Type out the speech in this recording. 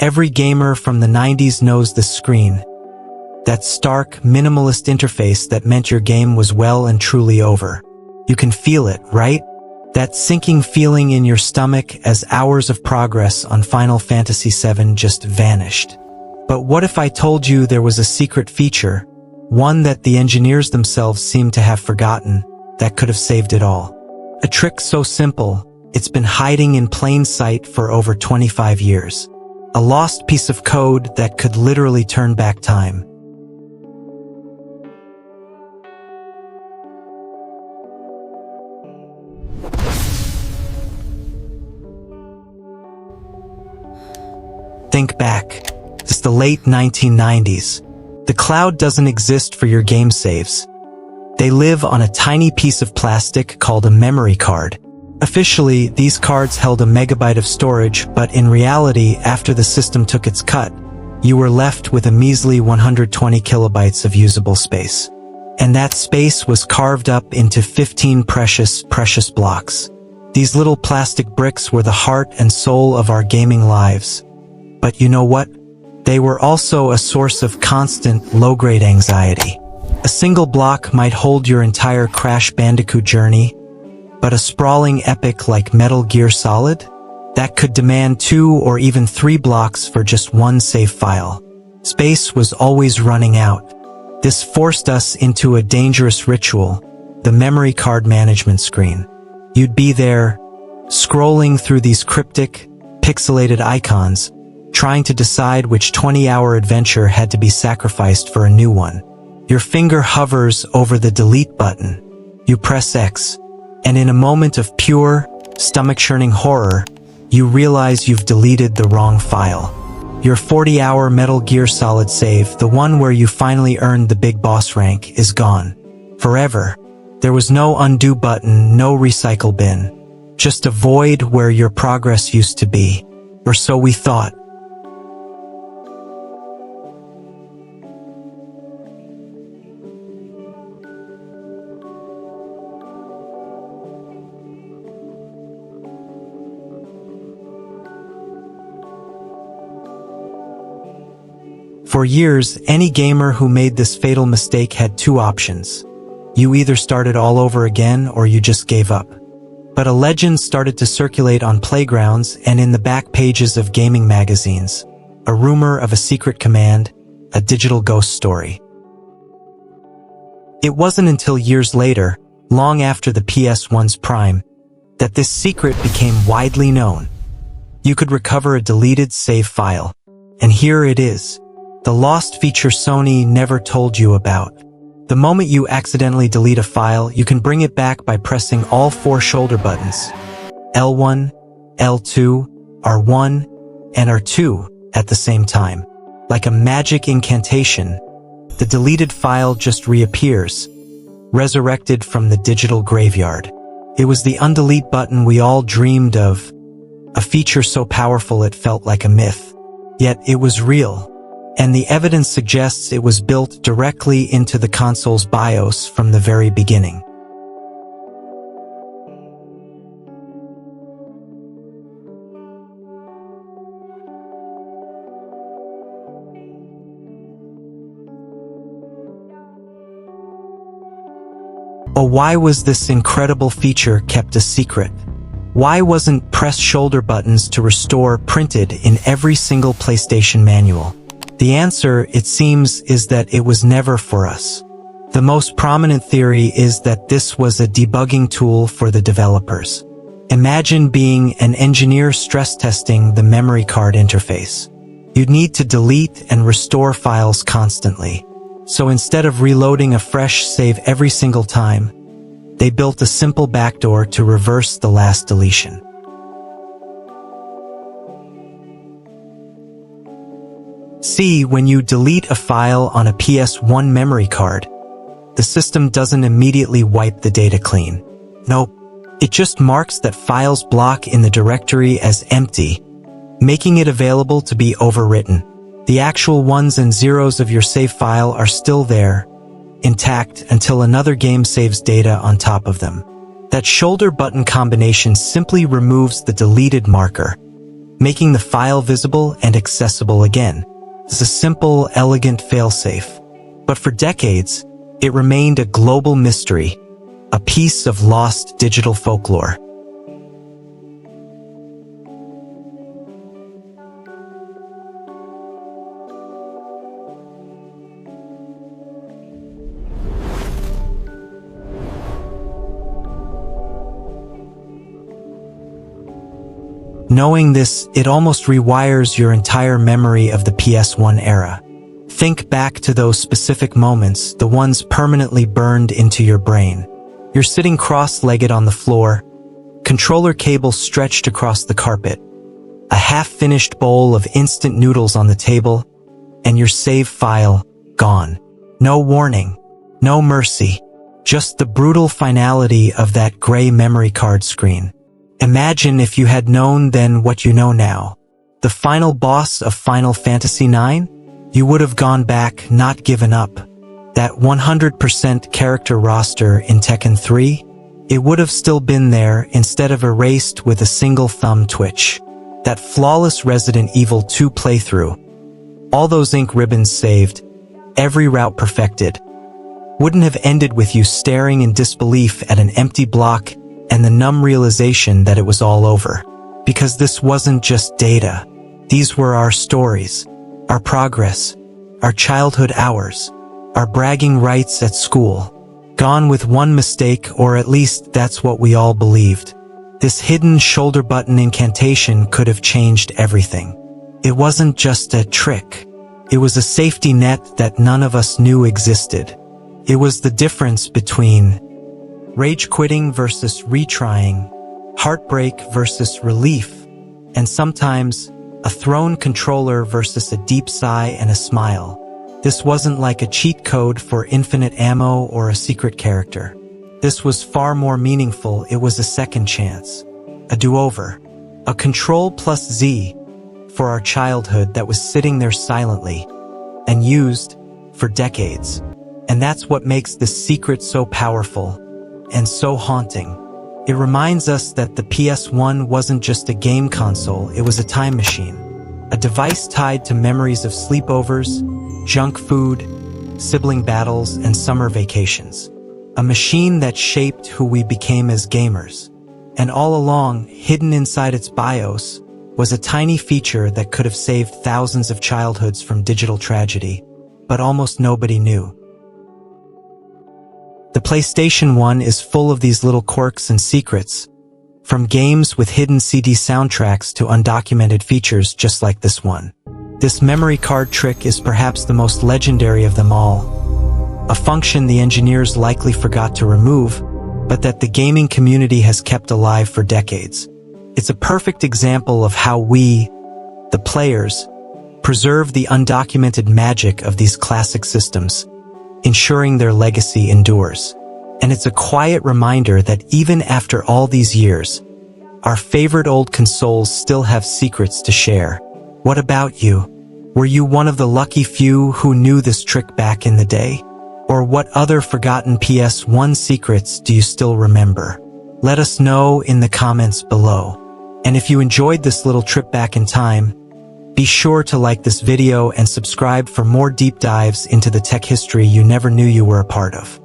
Every gamer from the 90s knows this screen. That stark, minimalist interface that meant your game was well and truly over. You can feel it, right? That sinking feeling in your stomach as hours of progress on Final Fantasy VII just vanished. But what if I told you there was a secret feature, one that the engineers themselves seemed to have forgotten, that could have saved it all? A trick so simple, it's been hiding in plain sight for over 25 years. A lost piece of code that could literally turn back time. Think back. It's the late 1990s. The cloud doesn't exist for your game saves. They live on a tiny piece of plastic called a memory card. Officially, these cards held a megabyte of storage, but in reality, after the system took its cut, you were left with a measly 120 kilobytes of usable space. And that space was carved up into 15 precious blocks. These little plastic bricks were the heart and soul of our gaming lives. But you know what? They were also a source of constant, low-grade anxiety. A single block might hold your entire Crash Bandicoot journey, but a sprawling epic like Metal Gear Solid? That could demand 2 or even 3 blocks for just one save file. Space was always running out. This forced us into a dangerous ritual, the memory card management screen. You'd be there, scrolling through these cryptic, pixelated icons, trying to decide which 20-hour adventure had to be sacrificed for a new one. Your finger hovers over the delete button. You press X, and in a moment of pure, stomach-churning horror, you realize you've deleted the wrong file. Your 40-hour Metal Gear Solid save, the one where you finally earned the big boss rank, is gone. Forever. There was no undo button, no recycle bin. Just a void where your progress used to be. Or so we thought. For years, any gamer who made this fatal mistake had 2 options. You either started all over again or you just gave up. But a legend started to circulate on playgrounds and in the back pages of gaming magazines. A rumor of a secret command, a digital ghost story. It wasn't until years later, long after the PS1's prime, that this secret became widely known. You could recover a deleted save file. And here it is. The lost feature Sony never told you about. The moment you accidentally delete a file, you can bring it back by pressing all 4 shoulder buttons, L1, L2, R1, and R2 at the same time. Like a magic incantation, the deleted file just reappears, resurrected from the digital graveyard. It was the undelete button we all dreamed of, a feature so powerful it felt like a myth. Yet it was real. And the evidence suggests it was built directly into the console's BIOS from the very beginning. But why was this incredible feature kept a secret? Why wasn't press shoulder buttons to restore printed in every single PlayStation manual? The answer, it seems, is that it was never for us. The most prominent theory is that this was a debugging tool for the developers. Imagine being an engineer stress testing the memory card interface. You'd need to delete and restore files constantly. So instead of reloading a fresh save every single time, they built a simple backdoor to reverse the last deletion. See, when you delete a file on a PS1 memory card, the system doesn't immediately wipe the data clean. Nope, it just marks that file's block in the directory as empty, making it available to be overwritten. The actual ones and zeros of your save file are still there, intact until another game saves data on top of them. That shoulder button combination simply removes the deleted marker, making the file visible and accessible again. It's a simple, elegant failsafe. But for decades, it remained a global mystery, a piece of lost digital folklore. Knowing this, it almost rewires your entire memory of the PS1 era. Think back to those specific moments, the ones permanently burned into your brain. You're sitting cross-legged on the floor, controller cable stretched across the carpet, a half-finished bowl of instant noodles on the table, and your save file gone. No warning, no mercy, just the brutal finality of that gray memory card screen. Imagine if you had known then what you know now. The final boss of Final Fantasy IX? You would have gone back, not given up. That 100% character roster in Tekken 3? It would have still been there instead of erased with a single thumb twitch. That flawless Resident Evil 2 playthrough. All those ink ribbons saved, every route perfected. Wouldn't have ended with you staring in disbelief at an empty block and the numb realization that it was all over. Because this wasn't just data. These were our stories, our progress, our childhood hours, our bragging rights at school. Gone with one mistake, or at least that's what we all believed. This hidden shoulder button incantation could have changed everything. It wasn't just a trick. It was a safety net that none of us knew existed. It was the difference between rage quitting versus retrying, heartbreak versus relief, and sometimes a thrown controller versus a deep sigh and a smile. This wasn't like a cheat code for infinite ammo or a secret character. This was far more meaningful. It was a second chance, a do-over, a Control plus Z for our childhood that was sitting there silently and used for decades. And that's what makes this secret so powerful and so haunting. It reminds us that the PS1 wasn't just a game console, it was a time machine. A device tied to memories of sleepovers, junk food, sibling battles, and summer vacations. A machine that shaped who we became as gamers. And all along, hidden inside its BIOS, was a tiny feature that could have saved thousands of childhoods from digital tragedy, but almost nobody knew. The PlayStation 1 is full of these little quirks and secrets, from games with hidden CD soundtracks to undocumented features just like this one. This memory card trick is perhaps the most legendary of them all, a function the engineers likely forgot to remove, but that the gaming community has kept alive for decades. It's a perfect example of how we, the players, preserve the undocumented magic of these classic systems, ensuring their legacy endures. And it's a quiet reminder that even after all these years, our favorite old consoles still have secrets to share. What about you? Were you one of the lucky few who knew this trick back in the day? Or what other forgotten PS1 secrets do you still remember? Let us know in the comments below. And if you enjoyed this little trip back in time, be sure to like this video and subscribe for more deep dives into the tech history you never knew you were a part of.